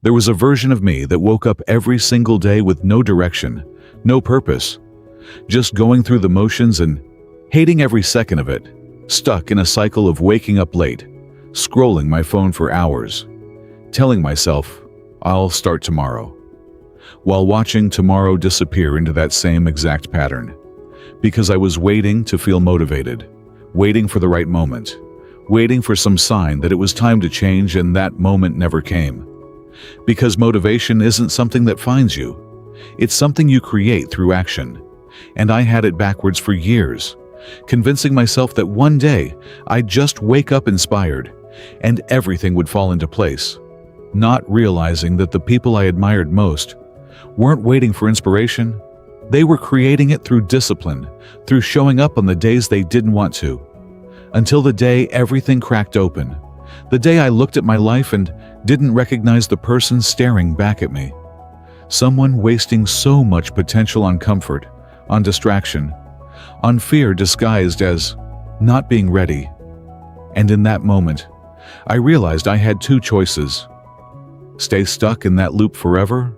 There was a version of me that woke up every single day with no direction, no purpose, just going through the motions and hating every second of it, stuck in a cycle of waking up late, scrolling my phone for hours, telling myself, I'll start tomorrow, while watching tomorrow disappear into that same exact pattern, because I was waiting to feel motivated, waiting for the right moment, waiting for some sign that it was time to change, and that moment never came. Because motivation isn't something that finds you. It's something you create through action. And I had it backwards for years, convincing myself that one day I'd just wake up inspired and everything would fall into place, not realizing that the people I admired most weren't waiting for inspiration. They were creating it through discipline, through showing up on the days they didn't want to, until the day everything cracked open, the day I looked at my life and didn't recognize the person staring back at me. Someone wasting so much potential on comfort, on distraction, on fear disguised as not being ready. And in that moment, I realized I had two choices: stay stuck in that loop forever,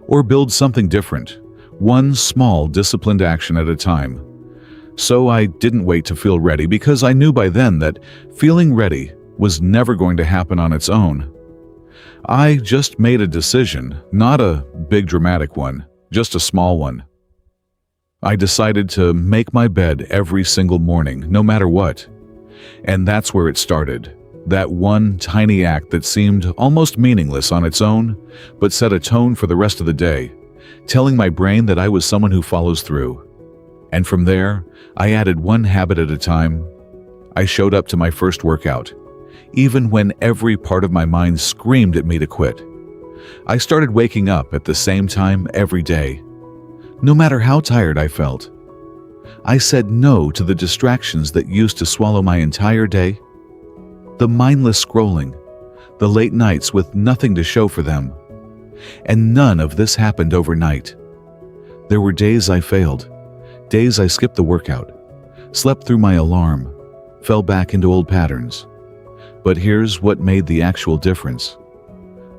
or build something different, one small disciplined action at a time. So I didn't wait to feel ready, because I knew by then that feeling ready was never going to happen on its own. I just made a decision, not a big dramatic one, just a small one. I decided to make my bed every single morning, no matter what. And that's where it started. That one tiny act that seemed almost meaningless on its own, but set a tone for the rest of the day, telling my brain that I was someone who follows through. And from there, I added one habit at a time. I showed up to my first workout, even when every part of my mind screamed at me to quit. I started waking up at the same time every day, no matter how tired I felt. I said no to the distractions that used to swallow my entire day. The mindless scrolling, the late nights with nothing to show for them. And none of this happened overnight. There were days I failed, days I skipped the workout, slept through my alarm, fell back into old patterns. But here's what made the actual difference.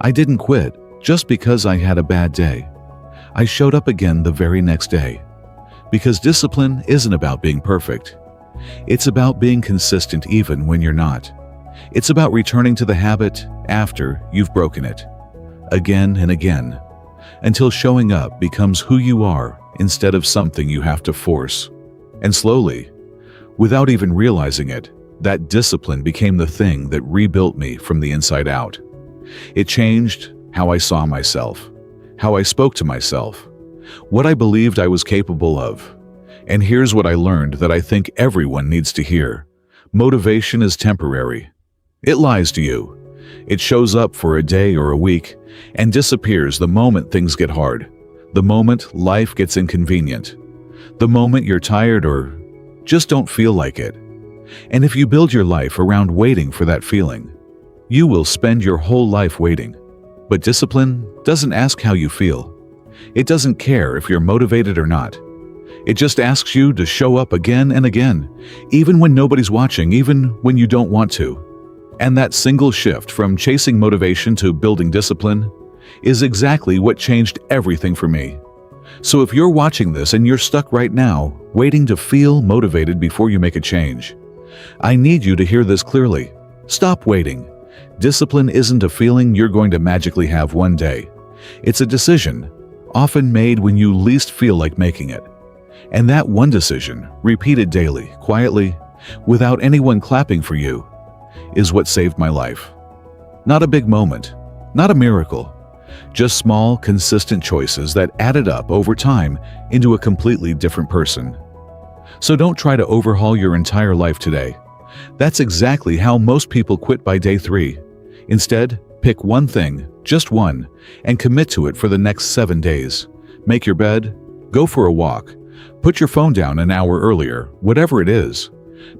I didn't quit just because I had a bad day. I showed up again the very next day. Because discipline isn't about being perfect. It's about being consistent even when you're not. It's about returning to the habit after you've broken it, again and again, until showing up becomes who you are instead of something you have to force. And slowly, without even realizing it, that discipline became the thing that rebuilt me from the inside out. It changed how I saw myself, how I spoke to myself, what I believed I was capable of. And here's what I learned that I think everyone needs to hear. Motivation is temporary. It lies to you. It shows up for a day or a week and disappears the moment things get hard, the moment life gets inconvenient, the moment you're tired or just don't feel like it. And if you build your life around waiting for that feeling, you will spend your whole life waiting. But discipline doesn't ask how you feel. It doesn't care if you're motivated or not. It just asks you to show up again and again, even when nobody's watching, even when you don't want to. And that single shift from chasing motivation to building discipline is exactly what changed everything for me. So if you're watching this and you're stuck right now, waiting to feel motivated before you make a change, I need you to hear this clearly. Stop waiting. Discipline isn't a feeling you're going to magically have one day. It's a decision, often made when you least feel like making it. And that one decision, repeated daily, quietly, without anyone clapping for you, is what saved my life. Not a big moment, not a miracle, just small, consistent choices that added up over time into a completely different person. So don't try to overhaul your entire life today. That's exactly how most people quit by day 3. Instead, pick one thing, just one, and commit to it for the next 7 days. Make your bed, go for a walk, put your phone down an hour earlier, whatever it is.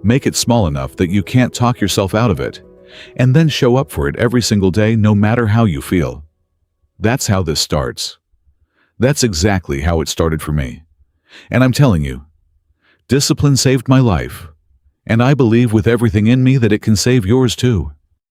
Make it small enough that you can't talk yourself out of it, and then show up for it every single day, no matter how you feel. That's how this starts. That's exactly how it started for me. And I'm telling you, discipline saved my life, and I believe with everything in me that it can save yours too.